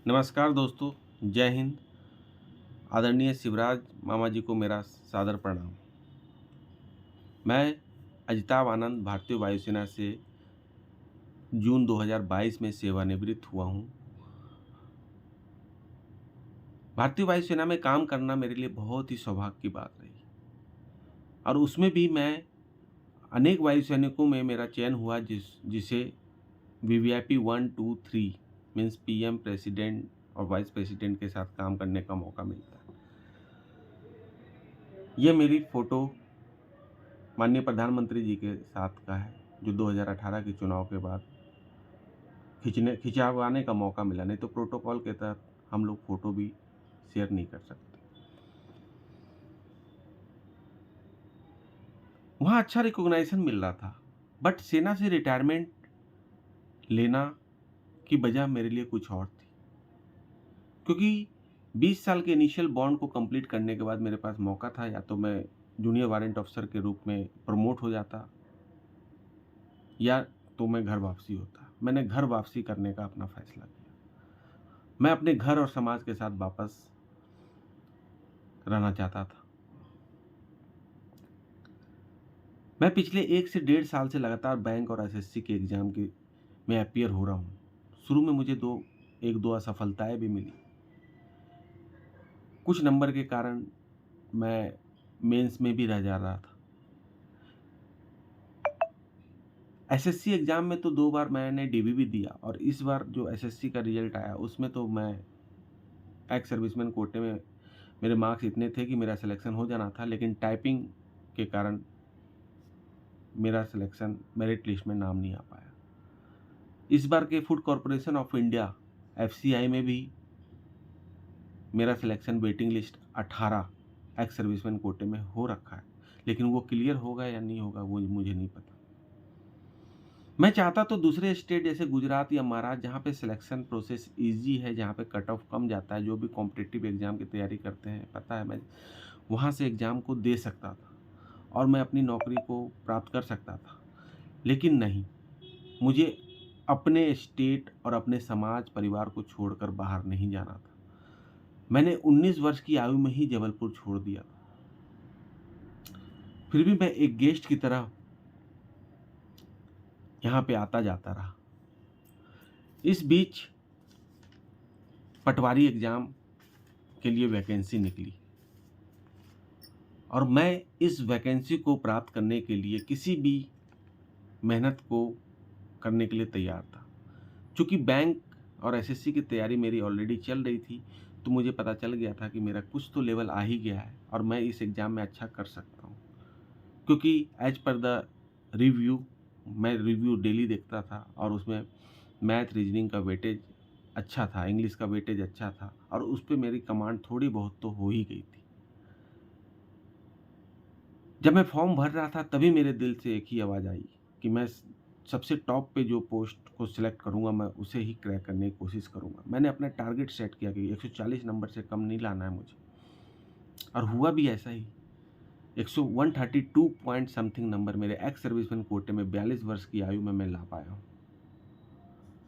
नमस्कार दोस्तों, जय हिंद। आदरणीय शिवराज मामा जी को मेरा सादर प्रणाम। मैं अजिताभ आनंद भारतीय वायुसेना से जून 2022 में सेवानिवृत्त हुआ हूँ। भारतीय वायुसेना में काम करना मेरे लिए बहुत ही सौभाग्य की बात रही और उसमें भी मैं अनेक वायुसैनिकों में मेरा चयन हुआ जिसे वीवीआईपी 1, 2, 3 मीन्स पीएम, प्रेसिडेंट और वाइस प्रेसिडेंट के साथ काम करने का मौका मिलता है। ये मेरी फ़ोटो माननीय प्रधानमंत्री जी के साथ का है, जो 2018 के चुनाव के बाद खिंचवाने का मौका मिला, नहीं तो प्रोटोकॉल के तहत हम लोग फ़ोटो भी शेयर नहीं कर सकते। वहाँ अच्छा रिकॉग्निशन मिल रहा था, बट सेना से रिटायरमेंट लेना की वजह मेरे लिए कुछ और थी। क्योंकि 20 साल के इनिशियल बॉन्ड को कंप्लीट करने के बाद मेरे पास मौका था, या तो मैं जूनियर वारंट ऑफिसर के रूप में प्रमोट हो जाता या तो मैं घर वापसी होता। मैंने घर वापसी करने का अपना फैसला किया। मैं अपने घर और समाज के साथ वापस रहना चाहता था। मैं पिछले 1 से 1.5 साल से लगातार बैंक और एसएससी के एग्ज़ाम में अपीयर हो रहा हूँ। शुरू में मुझे 1-2 असफलताएँ भी मिली। कुछ नंबर के कारण मैं मेंस में भी रह जा रहा था। एसएससी एग्ज़ाम में तो 2 बार मैंने डीवी भी दिया और इस बार जो एसएससी का रिज़ल्ट आया उसमें तो मैं एक्स सर्विसमैन कोटे में मेरे मार्क्स इतने थे कि मेरा सिलेक्शन हो जाना था, लेकिन टाइपिंग के कारण मेरा सिलेक्शन मेरिट लिस्ट में नाम नहीं आ पाया। इस बार के food corporation of India FCI में भी मेरा selection waiting list 18 ex serviceman कोटे में हो रखा है, लेकिन वो क्लियर होगा या नहीं होगा वो मुझे नहीं पता। मैं चाहता तो दूसरे स्टेट जैसे गुजरात या महाराष्ट्र, जहाँ पे सिलेक्शन प्रोसेस ईजी है, जहाँ पे कट ऑफ कम जाता है, जो भी कॉम्पिटिटिव एग्ज़ाम की तैयारी करते हैं पता है, मैं वहाँ से एग्ज़ाम को दे सकता था और मैं अपनी नौकरी को प्राप्त कर सकता था। लेकिन नहीं, मुझे अपने स्टेट और अपने समाज परिवार को छोड़कर बाहर नहीं जाना था। मैंने 19 वर्ष की आयु में ही जबलपुर छोड़ दिया था। फिर भी मैं एक गेस्ट की तरह यहाँ पे आता जाता रहा। इस बीच पटवारी एग्ज़ाम के लिए वैकेंसी निकली और मैं इस वैकेंसी को प्राप्त करने के लिए किसी भी मेहनत को करने के लिए तैयार था। चूँकि बैंक और एसएससी की तैयारी मेरी ऑलरेडी चल रही थी, तो मुझे पता चल गया था कि मेरा कुछ तो लेवल आ ही गया है और मैं इस एग्ज़ाम में अच्छा कर सकता हूँ। क्योंकि एज़ पर द रिव्यू, मैं रिव्यू डेली देखता था और उसमें मैथ, रीजनिंग का वेटेज अच्छा था, इंग्लिश का वेटेज अच्छा था और उस पे मेरी कमांड थोड़ी बहुत तो हो ही गई थी। जब मैं फॉर्म भर रहा था तभी मेरे दिल से एक ही आवाज़ आई कि मैं सबसे टॉप पे जो पोस्ट को सिलेक्ट करूँगा मैं उसे ही क्रैक करने की कोशिश करूँगा। मैंने अपना टारगेट सेट किया कि 140 नंबर से कम नहीं लाना है मुझे और हुआ भी ऐसा ही। 132 पॉइंट समथिंग नंबर मेरे एक्स सर्विसमैन कोटे में 42 वर्ष की आयु में मैं ला पाया हूँ।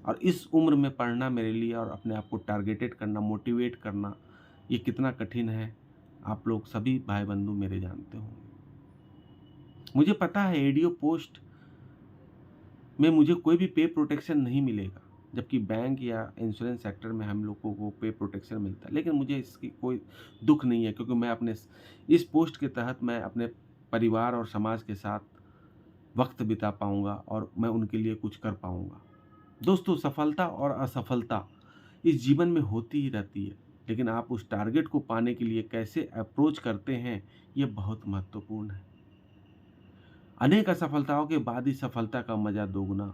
और इस उम्र में पढ़ना मेरे लिए और अपने आप को टारगेटेड करना, मोटिवेट करना, ये कितना कठिन है आप लोग सभी भाई बंधु मेरे जानते होंगे। मुझे पता है एडीओ पोस्ट में मुझे कोई भी पे प्रोटेक्शन नहीं मिलेगा, जबकि बैंक या इंश्योरेंस सेक्टर में हम लोगों को पे प्रोटेक्शन मिलता है, लेकिन मुझे इसकी कोई दुख नहीं है क्योंकि मैं अपने इस पोस्ट के तहत मैं अपने परिवार और समाज के साथ वक्त बिता पाऊंगा और मैं उनके लिए कुछ कर पाऊंगा। दोस्तों, सफलता और असफलता इस जीवन में होती ही रहती है, लेकिन आप उस टारगेट को पाने के लिए कैसे अप्रोच करते हैं ये बहुत महत्वपूर्ण है। अनेक असफलताओं के बाद ही सफलता का मज़ा दोगुना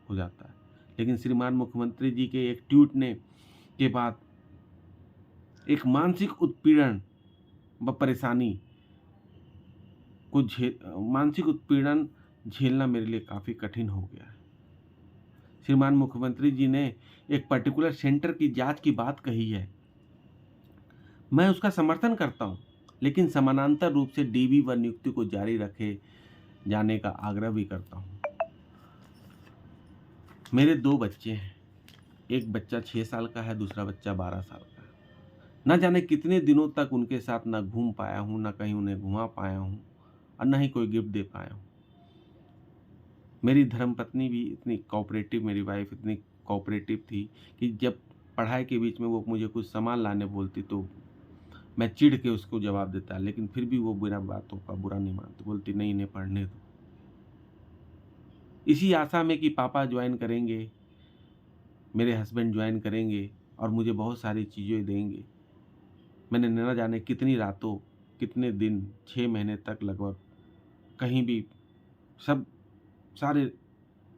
हो जाता है, लेकिन श्रीमान मुख्यमंत्री जी के एक ट्वीट ने के बाद एक मानसिक उत्पीड़न व परेशानी मानसिक उत्पीड़न झेलना मेरे लिए काफ़ी कठिन हो गया है। श्रीमान मुख्यमंत्री जी ने एक पर्टिकुलर सेंटर की जांच की बात कही है, मैं उसका समर्थन करता हूं, लेकिन समानांतर रूप से डीवी व नियुक्ति को जारी रखे जाने का आग्रह भी करता हूं। मेरे 2 बच्चे हैं, एक बच्चा 6 साल का है, दूसरा बच्चा 12 साल का है। ना जाने कितने दिनों तक उनके साथ ना घूम पाया हूँ, ना कहीं उन्हें घुमा पाया हूँ और ना ही कोई गिफ्ट दे पाया हूँ। मेरी धर्मपत्नी भी इतनी कोऑपरेटिव, मेरी वाइफ़ इतनी कोऑपरेटिव थी कि जब पढ़ाई के बीच में वो मुझे कुछ सामान लाने बोलती तो मैं चिढ़ के उसको जवाब देता, लेकिन फिर भी वो बिना बातों का बुरा नहीं मानती, बोलती नहीं इन्हें पढ़ने दो। इसी आशा में कि पापा जॉइन करेंगे, मेरे हस्बैंड जॉइन करेंगे और मुझे बहुत सारी चीज़ें देंगे। मैंने न जाने कितनी रातों, कितने दिन, 6 महीने तक लगभग कहीं भी सब सारे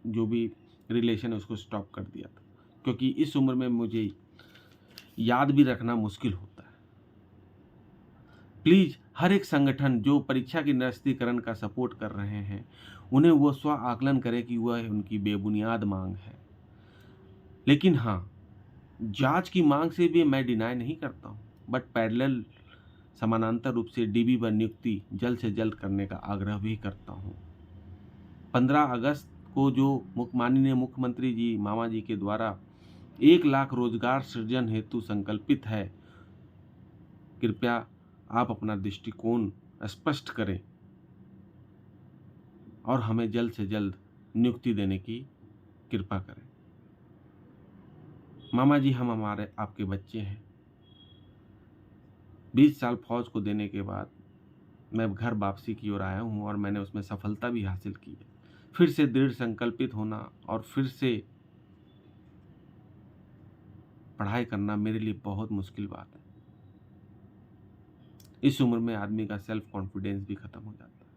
जो भी रिलेशन है उसको स्टॉप कर दिया था। क्योंकि इस उम्र में मुझे याद भी रखना मुश्किल होता है। प्लीज़ हर एक संगठन जो परीक्षा के निरस्तीकरण का सपोर्ट कर रहे हैं, उन्हें वो स्व आकलन करें कि वह उनकी बेबुनियाद माँग है। लेकिन हाँ, जाँच की माँग से भी मैं डिनाई नहीं करता हूँ, बट पैरेलल समानांतर रूप से डीबी व नियुक्ति जल्द से जल्द करने का आग्रह भी करता हूँ। 15 अगस्त को जो माननीय मुख्यमंत्री जी, मामा जी के द्वारा 1 लाख रोजगार सृजन हेतु संकल्पित है, कृपया आप अपना दृष्टिकोण स्पष्ट करें और हमें जल्द से जल्द नियुक्ति देने की कृपा करें। मामा जी, हम हमारे आपके बच्चे हैं। 20 साल फौज को देने के बाद मैं घर वापसी की ओर आया हूँ और मैंने उसमें सफलता भी हासिल की है। फिर से दृढ़ संकल्पित होना और फिर से पढ़ाई करना मेरे लिए बहुत मुश्किल बात है। इस उम्र में आदमी का सेल्फ कॉन्फिडेंस भी खत्म हो जाता है।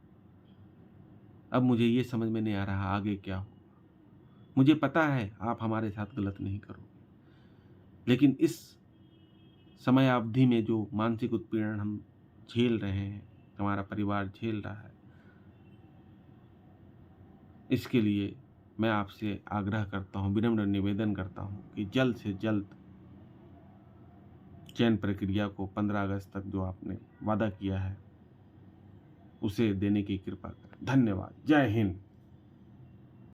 अब मुझे ये समझ में नहीं आ रहा आगे क्या हो। मुझे पता है आप हमारे साथ गलत नहीं करोगे, लेकिन इस समय अवधि में जो मानसिक उत्पीड़न हम झेल रहे हैं, हमारा परिवार झेल रहा है, इसके लिए मैं आपसे आग्रह करता हूँ, विनम्र निवेदन करता हूँ कि जल्द से जल्द चयन प्रक्रिया को 15 अगस्त तक जो आपने वादा किया है, उसे देने की कृपा करें। धन्यवाद। जय हिंद।